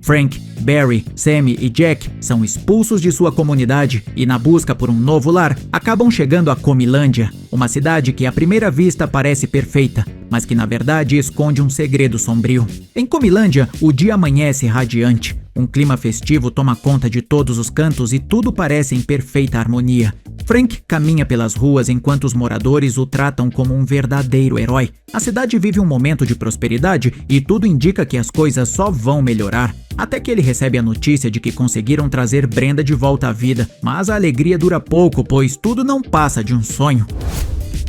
Frank, Barry, Sammy e Jack são expulsos de sua comunidade e, na busca por um novo lar, acabam chegando a Comilândia, uma cidade que à primeira vista parece perfeita, mas que na verdade esconde um segredo sombrio. Em Comilândia, o dia amanhece radiante. Um clima festivo toma conta de todos os cantos e tudo parece em perfeita harmonia. Frank caminha pelas ruas enquanto os moradores o tratam como um verdadeiro herói. A cidade vive um momento de prosperidade e tudo indica que as coisas só vão melhorar. Até que ele recebe a notícia de que conseguiram trazer Brenda de volta à vida, mas a alegria dura pouco, pois tudo não passa de um sonho.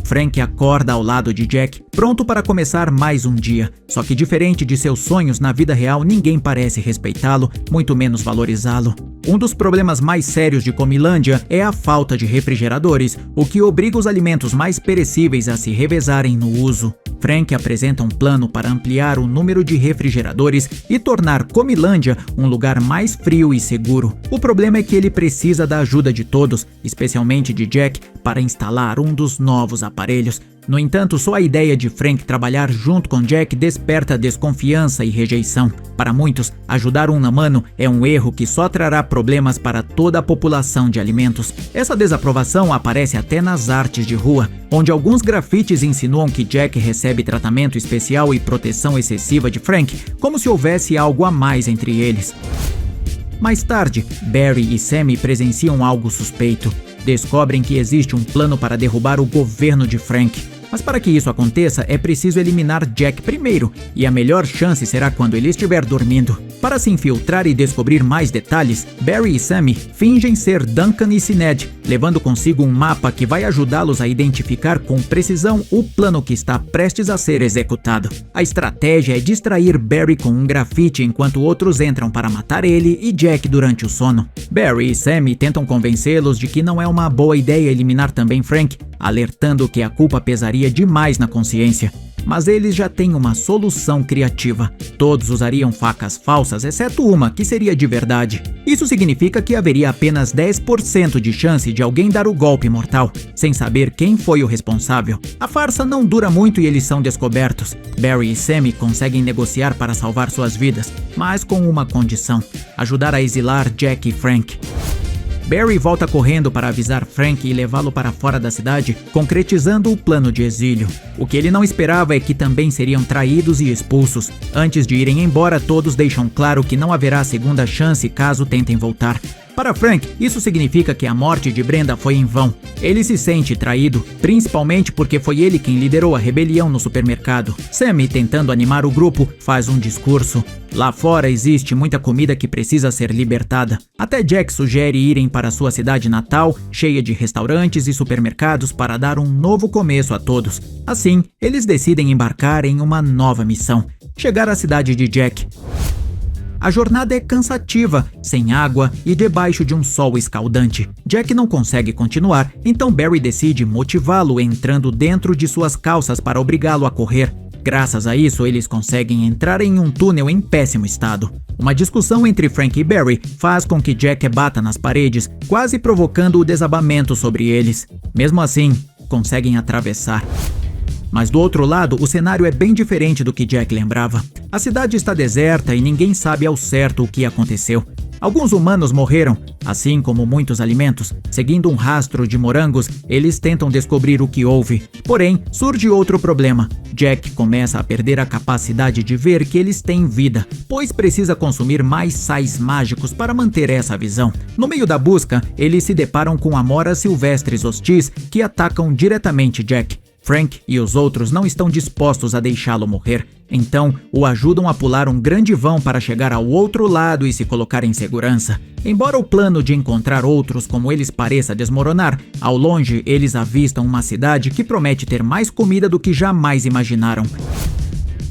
Frank acorda ao lado de Jack, pronto para começar mais um dia. Só que diferente de seus sonhos, na vida real ninguém parece respeitá-lo, muito menos valorizá-lo. Um dos problemas mais sérios de Comilândia é a falta de refrigeradores, o que obriga os alimentos mais perecíveis a se revezarem no uso. Frank apresenta um plano para ampliar o número de refrigeradores e tornar Comilândia um lugar mais frio e seguro. O problema é que ele precisa da ajuda de todos, especialmente de Jack, para instalar um dos novos aparelhos. No entanto, só a ideia de Frank trabalhar junto com Jack desperta desconfiança e rejeição. Para muitos, ajudar um humano é um erro que só trará problemas para toda a população de alimentos. Essa desaprovação aparece até nas artes de rua, onde alguns grafites insinuam que Jack recebe tratamento especial e proteção excessiva de Frank, como se houvesse algo a mais entre eles. Mais tarde, Barry e Sammy presenciam algo suspeito. Descobrem que existe um plano para derrubar o governo de Frank. Mas para que isso aconteça, é preciso eliminar Jack primeiro, e a melhor chance será quando ele estiver dormindo. Para se infiltrar e descobrir mais detalhes, Barry e Sammy fingem ser Duncan e Sinead, levando consigo um mapa que vai ajudá-los a identificar com precisão o plano que está prestes a ser executado. A estratégia é distrair Barry com um grafite enquanto outros entram para matar ele e Jack durante o sono. Barry e Sammy tentam convencê-los de que não é uma boa ideia eliminar também Frank, alertando que a culpa pesaria demais na consciência. Mas eles já têm uma solução criativa. Todos usariam facas falsas, exceto uma, que seria de verdade. Isso significa que haveria apenas 10% de chance de alguém dar o golpe mortal, sem saber quem foi o responsável. A farsa não dura muito e eles são descobertos. Barry e Sammy conseguem negociar para salvar suas vidas, mas com uma condição: ajudar a exilar Jack e Frank. Barry volta correndo para avisar Frank e levá-lo para fora da cidade, concretizando o plano de exílio. O que ele não esperava é que também seriam traídos e expulsos. Antes de irem embora, todos deixam claro que não haverá segunda chance caso tentem voltar. Para Frank, isso significa que a morte de Brenda foi em vão. Ele se sente traído, principalmente porque foi ele quem liderou a rebelião no supermercado. Sammy, tentando animar o grupo, faz um discurso. Lá fora existe muita comida que precisa ser libertada. Até Jack sugere irem para sua cidade natal, cheia de restaurantes e supermercados, para dar um novo começo a todos. Assim, eles decidem embarcar em uma nova missão: chegar à cidade de Jack. A jornada é cansativa, sem água e debaixo de um sol escaldante. Jack não consegue continuar, então Barry decide motivá-lo entrando dentro de suas calças para obrigá-lo a correr. Graças a isso, eles conseguem entrar em um túnel em péssimo estado. Uma discussão entre Frank e Barry faz com que Jack bata nas paredes, quase provocando o desabamento sobre eles. Mesmo assim, conseguem atravessar. Mas do outro lado, o cenário é bem diferente do que Jack lembrava. A cidade está deserta e ninguém sabe ao certo o que aconteceu. Alguns humanos morreram, assim como muitos alimentos. Seguindo um rastro de morangos, eles tentam descobrir o que houve. Porém, surge outro problema. Jack começa a perder a capacidade de ver que eles têm vida, pois precisa consumir mais sais mágicos para manter essa visão. No meio da busca, eles se deparam com amoras silvestres hostis que atacam diretamente Jack. Frank e os outros não estão dispostos a deixá-lo morrer, então o ajudam a pular um grande vão para chegar ao outro lado e se colocar em segurança. Embora o plano de encontrar outros como eles pareça desmoronar, ao longe eles avistam uma cidade que promete ter mais comida do que jamais imaginaram.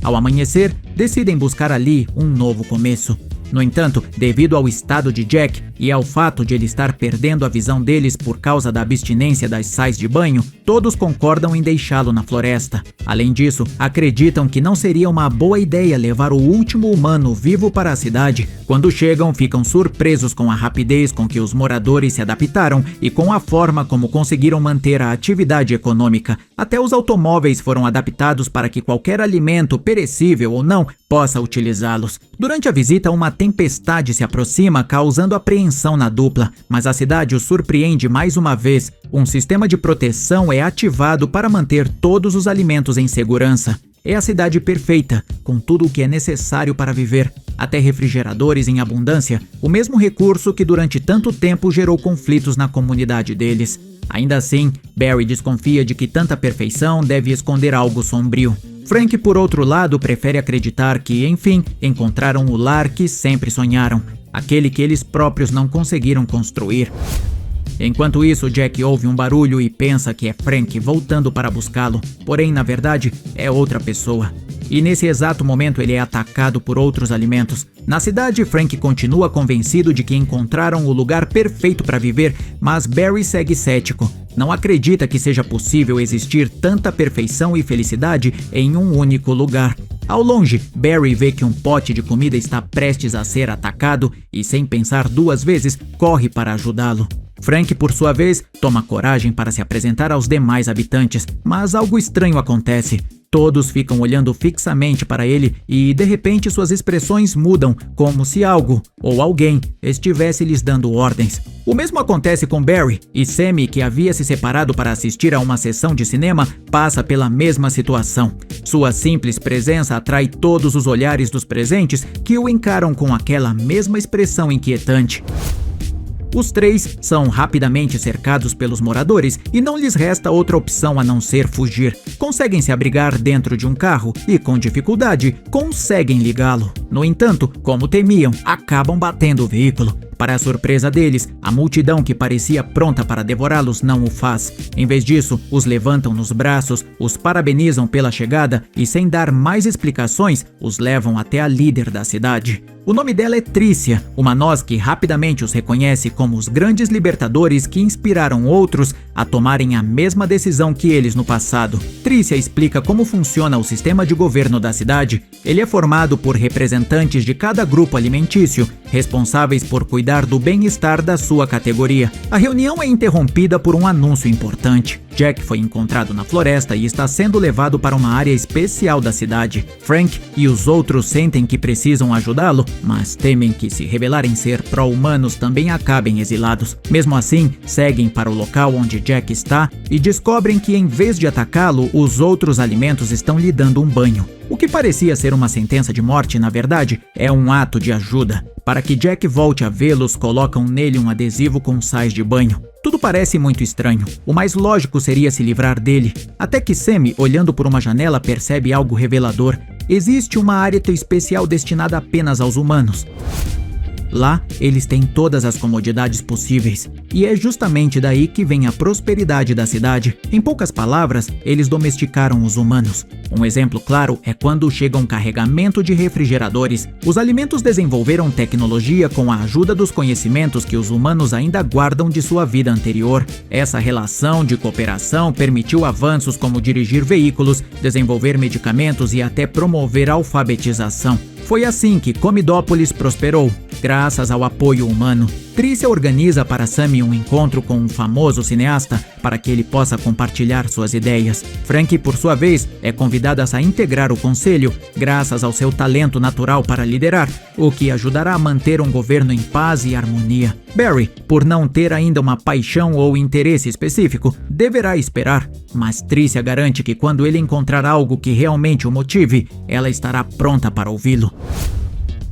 Ao amanhecer, decidem buscar ali um novo começo. No entanto, devido ao estado de Jack e ao fato de ele estar perdendo a visão deles por causa da abstinência das sais de banho, todos concordam em deixá-lo na floresta. Além disso, acreditam que não seria uma boa ideia levar o último humano vivo para a cidade. Quando chegam, ficam surpresos com a rapidez com que os moradores se adaptaram e com a forma como conseguiram manter a atividade econômica. Até os automóveis foram adaptados para que qualquer alimento, perecível ou não, possa utilizá-los. Durante a visita, uma tempestade se aproxima, causando apreensão na dupla, mas a cidade os surpreende mais uma vez. Um sistema de proteção é ativado para manter todos os alimentos em segurança. É a cidade perfeita, com tudo o que é necessário para viver, até refrigeradores em abundância, o mesmo recurso que durante tanto tempo gerou conflitos na comunidade deles. Ainda assim, Barry desconfia de que tanta perfeição deve esconder algo sombrio. Frank, por outro lado, prefere acreditar que, enfim, encontraram o lar que sempre sonharam, aquele que eles próprios não conseguiram construir. Enquanto isso, Jack ouve um barulho e pensa que é Frank voltando para buscá-lo, porém, na verdade, é outra pessoa. E nesse exato momento ele é atacado por outros alimentos. Na cidade, Frank continua convencido de que encontraram o lugar perfeito para viver, mas Barry segue cético. Não acredita que seja possível existir tanta perfeição e felicidade em um único lugar. Ao longe, Barry vê que um pote de comida está prestes a ser atacado e, sem pensar duas vezes, corre para ajudá-lo. Frank, por sua vez, toma coragem para se apresentar aos demais habitantes, mas algo estranho acontece. Todos ficam olhando fixamente para ele e, de repente, suas expressões mudam, como se algo ou alguém estivesse lhes dando ordens. O mesmo acontece com Barry, e Sammy, que havia se separado para assistir a uma sessão de cinema, passa pela mesma situação. Sua simples presença atrai todos os olhares dos presentes, que o encaram com aquela mesma expressão inquietante. Os três são rapidamente cercados pelos moradores e não lhes resta outra opção a não ser fugir. Conseguem se abrigar dentro de um carro e, com dificuldade, conseguem ligá-lo. No entanto, como temiam, acabam batendo o veículo. Para a surpresa deles, a multidão que parecia pronta para devorá-los não o faz. Em vez disso, os levantam nos braços, os parabenizam pela chegada e, sem dar mais explicações, os levam até a líder da cidade. O nome dela é Tricia, uma Noz que rapidamente os reconhece como os grandes libertadores que inspiraram outros a tomarem a mesma decisão que eles no passado. Tricia explica como funciona o sistema de governo da cidade. Ele é formado por representantes de cada grupo alimentício, responsáveis por cuidar do bem-estar da sua categoria. A reunião é interrompida por um anúncio importante. Jack foi encontrado na floresta e está sendo levado para uma área especial da cidade. Frank e os outros sentem que precisam ajudá-lo, mas temem que, se revelarem ser pró-humanos, também acabem exilados. Mesmo assim, seguem para o local onde Jack está e descobrem que, em vez de atacá-lo, os outros alimentos estão lhe dando um banho. O que parecia ser uma sentença de morte, na verdade, é um ato de ajuda. Para que Jack volte a vê-los, colocam nele um adesivo com sais de banho. Tudo parece muito estranho. O mais lógico seria se livrar dele. Até que Sammy, olhando por uma janela, percebe algo revelador. Existe uma área especial destinada apenas aos humanos. Lá, eles têm todas as comodidades possíveis. E é justamente daí que vem a prosperidade da cidade. Em poucas palavras, eles domesticaram os humanos. Um exemplo claro é quando chega um carregamento de refrigeradores. Os alimentos desenvolveram tecnologia com a ajuda dos conhecimentos que os humanos ainda guardam de sua vida anterior. Essa relação de cooperação permitiu avanços como dirigir veículos, desenvolver medicamentos e até promover a alfabetização. Foi assim que Comidópolis prosperou, graças ao apoio humano. Tricia organiza para Sammy um encontro com um famoso cineasta para que ele possa compartilhar suas ideias. Frank, por sua vez, é convidado a integrar o conselho, graças ao seu talento natural para liderar, o que ajudará a manter um governo em paz e harmonia. Barry, por não ter ainda uma paixão ou interesse específico, deverá esperar, mas Tricia garante que quando ele encontrar algo que realmente o motive, ela estará pronta para ouvi-lo.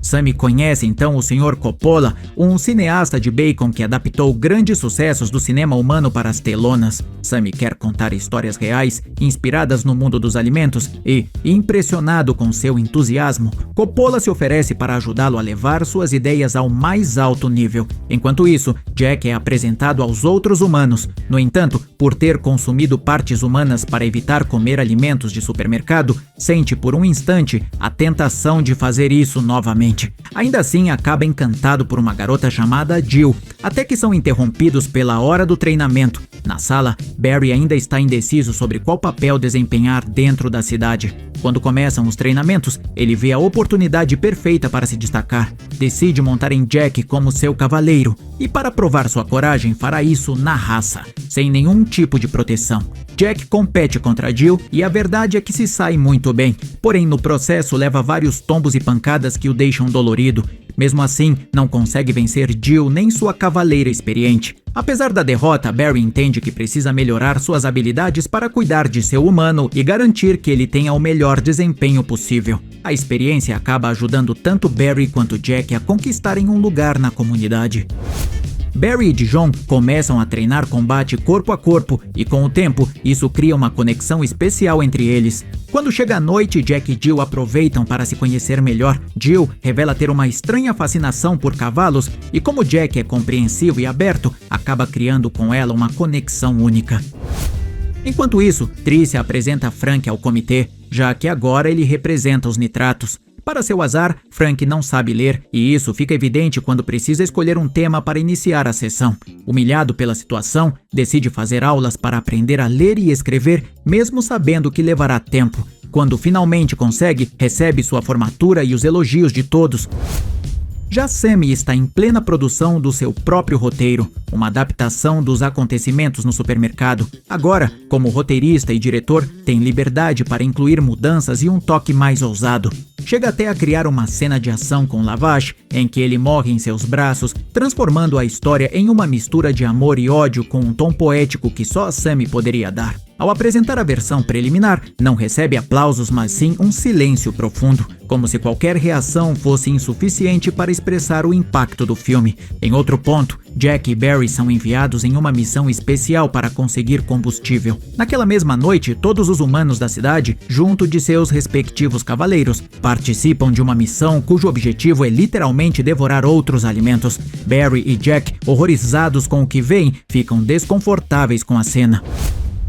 Sammy conhece então o Sr. Coppola, um cineasta de bacon que adaptou grandes sucessos do cinema humano para as telonas. Sammy quer contar histórias reais, inspiradas no mundo dos alimentos e, impressionado com seu entusiasmo, Coppola se oferece para ajudá-lo a levar suas ideias ao mais alto nível. Enquanto isso, Jack é apresentado aos outros humanos. No entanto, por ter consumido partes humanas para evitar comer alimentos de supermercado, sente por um instante a tentação de fazer isso novamente. Ainda assim, acaba encantado por uma garota chamada Jill, até que são interrompidos pela hora do treinamento. Na sala, Barry ainda está indeciso sobre qual papel desempenhar dentro da cidade. Quando começam os treinamentos, ele vê a oportunidade perfeita para se destacar. Decide montar em Jack como seu cavaleiro e, para provar sua coragem, fará isso na raça, sem nenhum tipo de proteção. Jack compete contra Jill e a verdade é que se sai muito bem, porém no processo leva vários tombos e pancadas que o deixam dolorido. Mesmo assim, não consegue vencer Jill nem sua cavaleira experiente. Apesar da derrota, Barry entende que precisa melhorar suas habilidades para cuidar de seu humano e garantir que ele tenha o melhor desempenho possível. A experiência acaba ajudando tanto Barry quanto Jack a conquistarem um lugar na comunidade. Barry e Dijon começam a treinar combate corpo a corpo e com o tempo isso cria uma conexão especial entre eles. Quando chega a noite, Jack e Jill aproveitam para se conhecer melhor. Jill revela ter uma estranha fascinação por cavalos e como Jack é compreensivo e aberto, acaba criando com ela uma conexão única. Enquanto isso, Tricia apresenta Frank ao comitê, já que agora ele representa os nitratos. Para seu azar, Frank não sabe ler e isso fica evidente quando precisa escolher um tema para iniciar a sessão. Humilhado pela situação, decide fazer aulas para aprender a ler e escrever, mesmo sabendo que levará tempo. Quando finalmente consegue, recebe sua formatura e os elogios de todos. Já Sammy está em plena produção do seu próprio roteiro, uma adaptação dos acontecimentos no supermercado. Agora, como roteirista e diretor, tem liberdade para incluir mudanças e um toque mais ousado. Chega até a criar uma cena de ação com Lavash, em que ele morre em seus braços, transformando a história em uma mistura de amor e ódio com um tom poético que só a Sammy poderia dar. Ao apresentar a versão preliminar, não recebe aplausos, mas sim um silêncio profundo, como se qualquer reação fosse insuficiente para expressar o impacto do filme. Em outro ponto, Jack e Barry são enviados em uma missão especial para conseguir combustível. Naquela mesma noite, todos os humanos da cidade, junto de seus respectivos cavaleiros, participam de uma missão cujo objetivo é literalmente devorar outros alimentos. Barry e Jack, horrorizados com o que veem, ficam desconfortáveis com a cena.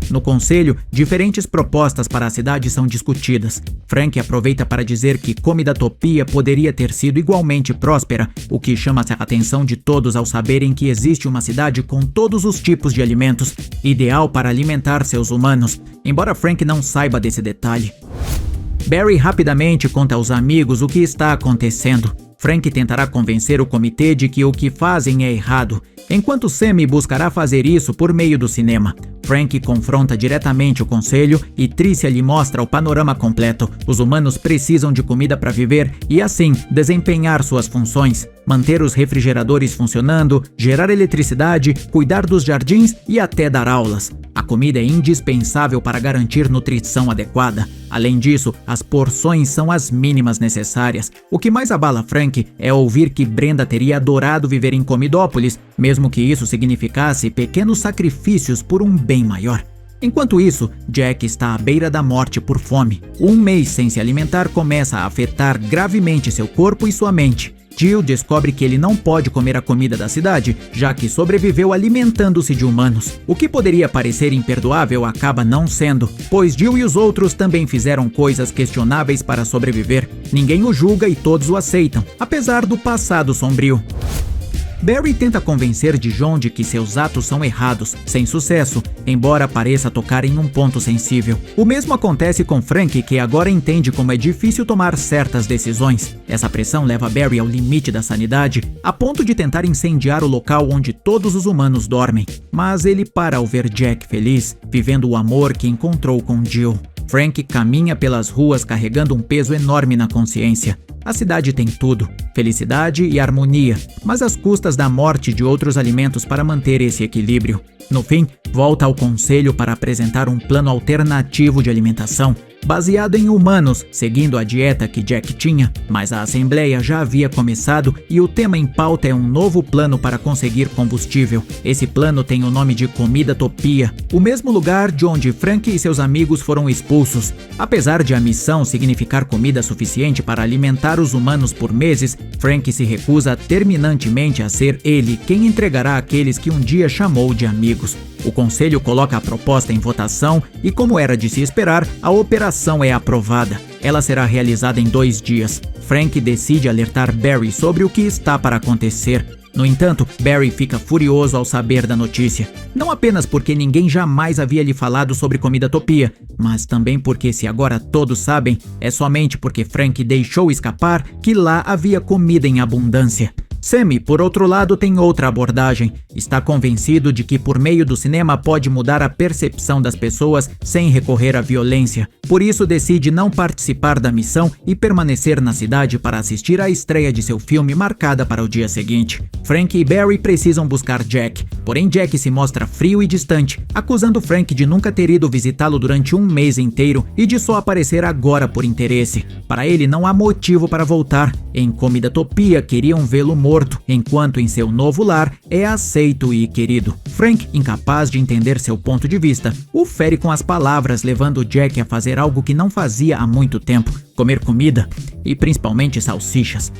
No conselho, diferentes propostas para a cidade são discutidas. Frank aproveita para dizer que Comidatopia poderia ter sido igualmente próspera, o que chama a atenção de todos ao saberem que existe uma cidade com todos os tipos de alimentos, ideal para alimentar seus humanos, embora Frank não saiba desse detalhe. Barry rapidamente conta aos amigos o que está acontecendo. Frank tentará convencer o comitê de que o que fazem é errado, enquanto Sammy buscará fazer isso por meio do cinema. Frank confronta diretamente o conselho e Tricia lhe mostra o panorama completo. Os humanos precisam de comida para viver e, assim, desempenhar suas funções. Manter os refrigeradores funcionando, gerar eletricidade, cuidar dos jardins e até dar aulas. A comida é indispensável para garantir nutrição adequada. Além disso, as porções são as mínimas necessárias. O que mais abala Frank é ouvir que Brenda teria adorado viver em Comidópolis, mesmo que isso significasse pequenos sacrifícios por um bem maior. Enquanto isso, Jack está à beira da morte por fome. Um mês sem se alimentar começa a afetar gravemente seu corpo e sua mente. Jill descobre que ele não pode comer a comida da cidade, já que sobreviveu alimentando-se de humanos. O que poderia parecer imperdoável acaba não sendo, pois Jill e os outros também fizeram coisas questionáveis para sobreviver. Ninguém o julga e todos o aceitam, apesar do passado sombrio. Barry tenta convencer Dijon de que seus atos são errados, sem sucesso, embora pareça tocar em um ponto sensível. O mesmo acontece com Frank, que agora entende como é difícil tomar certas decisões. Essa pressão leva Barry ao limite da sanidade, a ponto de tentar incendiar o local onde todos os humanos dormem. Mas ele para ao ver Jack feliz, vivendo o amor que encontrou com Jill. Frank caminha pelas ruas carregando um peso enorme na consciência. A cidade tem tudo, felicidade e harmonia, mas às custas da morte de outros alimentos para manter esse equilíbrio. No fim, volta ao conselho para apresentar um plano alternativo de alimentação, baseado em humanos, seguindo a dieta que Jack tinha, mas a assembleia já havia começado e o tema em pauta é um novo plano para conseguir combustível. Esse plano tem o nome de Comidatopia, o mesmo lugar de onde Frank e seus amigos foram expulsos. Apesar de a missão significar comida suficiente para alimentar os humanos por meses, Frank se recusa terminantemente a ser ele quem entregará aqueles que um dia chamou de amigos. O conselho coloca a proposta em votação e, como era de se esperar, a operação é aprovada. Ela será realizada em 2 dias. Frank decide alertar Barry sobre o que está para acontecer. No entanto, Barry fica furioso ao saber da notícia. Não apenas porque ninguém jamais havia lhe falado sobre Comidatopia, mas também porque, se agora todos sabem, é somente porque Frank deixou escapar que lá havia comida em abundância. Sammy, por outro lado, tem outra abordagem. Está convencido de que por meio do cinema pode mudar a percepção das pessoas sem recorrer à violência. Por isso decide não participar da missão e permanecer na cidade para assistir à estreia de seu filme marcada para o dia seguinte. Frank e Barry precisam buscar Jack, porém Jack se mostra frio e distante, acusando Frank de nunca ter ido visitá-lo durante um mês inteiro e de só aparecer agora por interesse. Para ele não há motivo para voltar. Em Comidatopia queriam vê-lo morto, enquanto em seu novo lar é aceito e querido. Frank, incapaz de entender seu ponto de vista, o fere com as palavras, levando Jack a fazer algo que não fazia há muito tempo: comer comida, e principalmente salsichas.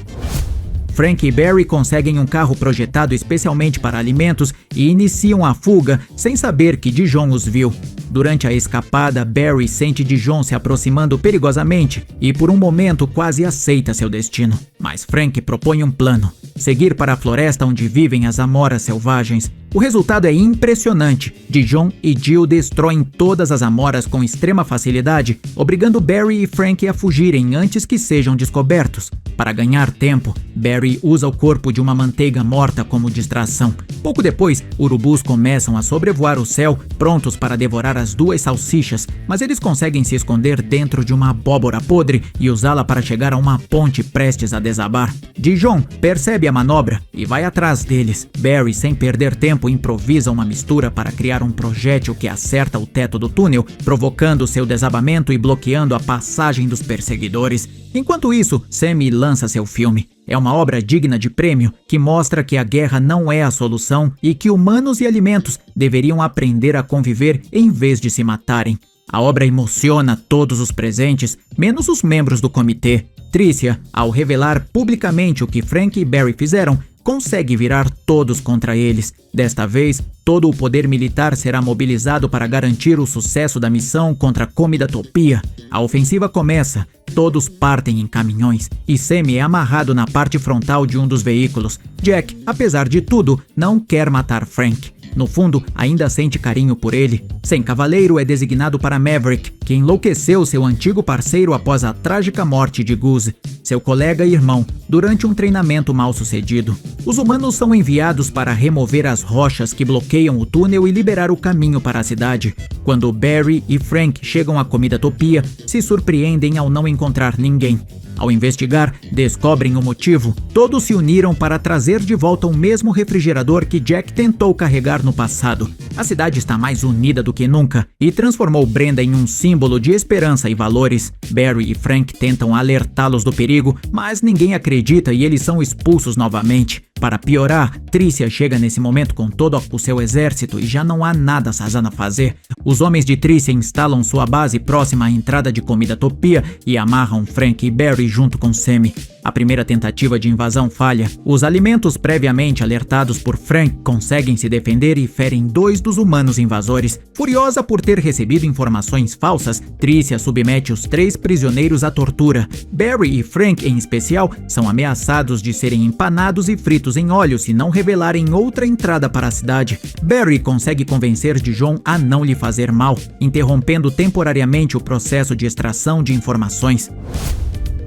Frank e Barry conseguem um carro projetado especialmente para alimentos e iniciam a fuga sem saber que Dijon os viu. Durante a escapada, Barry sente Dijon se aproximando perigosamente e por um momento quase aceita seu destino. Mas Frank propõe um plano: seguir para a floresta onde vivem as amoras selvagens. O resultado é impressionante. Dijon e Jill destroem todas as amoras com extrema facilidade, obrigando Barry e Frank a fugirem antes que sejam descobertos. Para ganhar tempo, Barry usa o corpo de uma manteiga morta como distração. Pouco depois, urubus começam a sobrevoar o céu, prontos para devorar as duas salsichas, mas eles conseguem se esconder dentro de uma abóbora podre e usá-la para chegar a uma ponte prestes a desabar. Dijon percebe a manobra e vai atrás deles. Barry, sem perder tempo, improvisa uma mistura para criar um projétil que acerta o teto do túnel, provocando seu desabamento e bloqueando a passagem dos perseguidores. Enquanto isso, Sammy lança seu filme. É uma obra digna de prêmio que mostra que a guerra não é a solução e que humanos e alimentos deveriam aprender a conviver em vez de se matarem. A obra emociona todos os presentes, menos os membros do comitê. Tricia, ao revelar publicamente o que Frank e Barry fizeram, consegue virar todos contra eles. Desta vez, todo o poder militar será mobilizado para garantir o sucesso da missão contra Comidatopia. A ofensiva começa, todos partem em caminhões e Sammy é amarrado na parte frontal de um dos veículos. Jack, apesar de tudo, não quer matar Frank. No fundo, ainda sente carinho por ele. Sem Cavaleiro é designado para Maverick, que enlouqueceu seu antigo parceiro após a trágica morte de Goose, seu colega e irmão, durante um treinamento mal sucedido. Os humanos são enviados para remover as rochas que bloqueiam o túnel e liberar o caminho para a cidade. Quando Barry e Frank chegam à Comidatopia, se surpreendem ao não encontrar ninguém. Ao investigar, descobrem o motivo. Todos se uniram para trazer de volta o mesmo refrigerador que Jack tentou carregar no passado. A cidade está mais unida do que nunca e transformou Brenda em um símbolo de esperança e valores. Barry e Frank tentam alertá-los do perigo, mas ninguém acredita e eles são expulsos novamente. Para piorar, Tricia chega nesse momento com todo o seu exército e já não há nada Sazana a fazer. Os homens de Tricia instalam sua base próxima à entrada de Comidatopia e amarram Frank e Barry junto com Sammy. A primeira tentativa de invasão falha. Os alimentos previamente alertados por Frank conseguem se defender e ferem 2 dos humanos invasores. Furiosa por ter recebido informações falsas, Tricia submete os 3 prisioneiros à tortura. Barry e Frank, em especial, são ameaçados de serem empanados e fritos em óleo se não revelarem outra entrada para a cidade. Barry consegue convencer Dijon a não lhe fazer mal, interrompendo temporariamente o processo de extração de informações.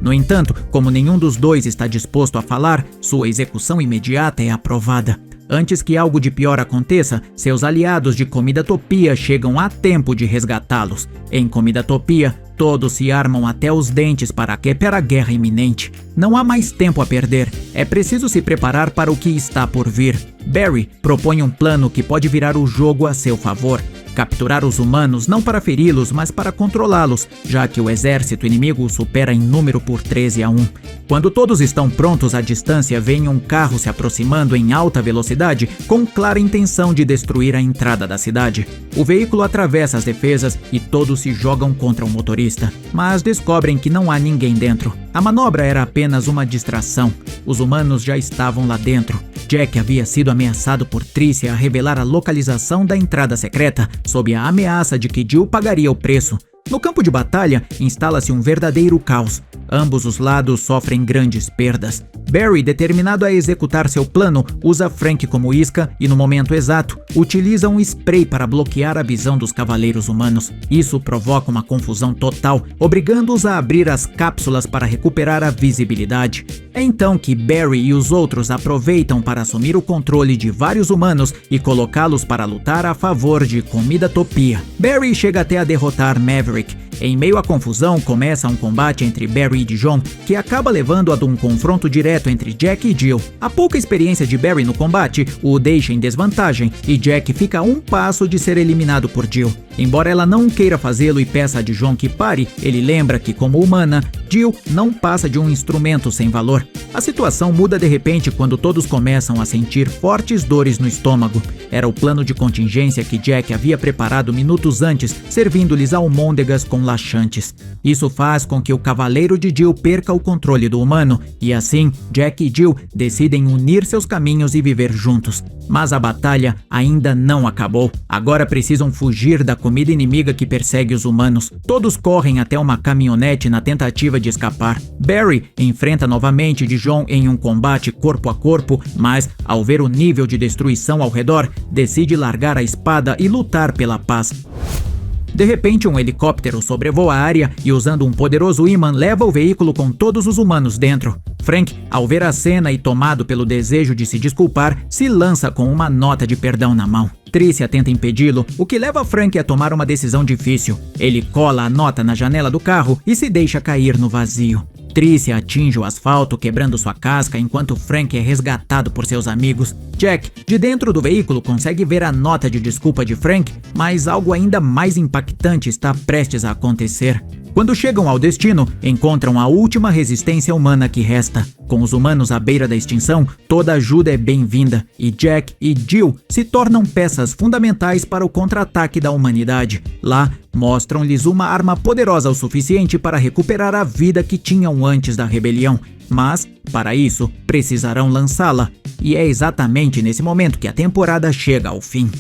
No entanto, como nenhum dos dois está disposto a falar, sua execução imediata é aprovada. Antes que algo de pior aconteça, seus aliados de Comidatopia chegam a tempo de resgatá-los. Em Comidatopia, todos se armam até os dentes para a guerra iminente. Não há mais tempo a perder, é preciso se preparar para o que está por vir. Barry propõe um plano que pode virar o jogo a seu favor. Capturar os humanos não para feri-los, mas para controlá-los, já que o exército inimigo os supera em número por 13-1. Quando todos estão prontos à distância, vem um carro se aproximando em alta velocidade com clara intenção de destruir a entrada da cidade. O veículo atravessa as defesas e todos se jogam contra o motorista, mas descobrem que não há ninguém dentro. A manobra era apenas uma distração. Os humanos já estavam lá dentro. Jack havia sido ameaçado por Tricia a revelar a localização da entrada secreta, sob a ameaça de que Jill pagaria o preço. No campo de batalha, instala-se um verdadeiro caos. ambos os lados sofrem grandes perdas. Barry, determinado a executar seu plano, usa Frank como isca e, no momento exato, utiliza um spray para bloquear a visão dos cavaleiros humanos. Isso provoca uma confusão total, obrigando-os a abrir as cápsulas para recuperar a visibilidade. É então que Barry e os outros aproveitam para assumir o controle de vários humanos e colocá-los para lutar a favor de Comidatopia. Barry chega até a derrotar Maverick. Em meio à confusão, começa um combate entre Barry e Dijon, que acaba levando a um confronto direto entre Jack e Jill. A pouca experiência de Barry no combate o deixa em desvantagem, e Jack fica a um passo de ser eliminado por Jill. Embora ela não queira fazê-lo e peça a Dijon que pare, ele lembra que, como humana, Jill não passa de um instrumento sem valor. A situação muda de repente quando todos começam a sentir fortes dores no estômago. Era o plano de contingência que Jack havia preparado minutos antes, servindo-lhes almôndegas com laxantes. Isso faz com que o cavaleiro de Jill perca o controle do humano, e assim, Jack e Jill decidem unir seus caminhos e viver juntos. Mas a batalha ainda não acabou. Agora precisam fugir da comida inimiga que persegue os humanos. Todos correm até uma caminhonete na tentativa de escapar. Barry enfrenta novamente Dijon em um combate corpo a corpo, mas, ao ver o nível de destruição ao redor, decide largar a espada e lutar pela paz. De repente, um helicóptero sobrevoa a área e, usando um poderoso ímã, leva o veículo com todos os humanos dentro. Frank, ao ver a cena e tomado pelo desejo de se desculpar, se lança com uma nota de perdão na mão. Tricia tenta impedi-lo, o que leva Frank a tomar uma decisão difícil. Ele cola a nota na janela do carro e se deixa cair no vazio. Tricia atinge o asfalto, quebrando sua casca, enquanto Frank é resgatado por seus amigos. Jack, de dentro do veículo, consegue ver a nota de desculpa de Frank, mas algo ainda mais impactante está prestes a acontecer. Quando chegam ao destino, encontram a última resistência humana que resta. Com os humanos à beira da extinção, toda ajuda é bem-vinda, e Jack e Jill se tornam peças fundamentais para o contra-ataque da humanidade. Lá, mostram-lhes uma arma poderosa o suficiente para recuperar a vida que tinham antes da rebelião. Mas, para isso, precisarão lançá-la. E é exatamente nesse momento que a temporada chega ao fim.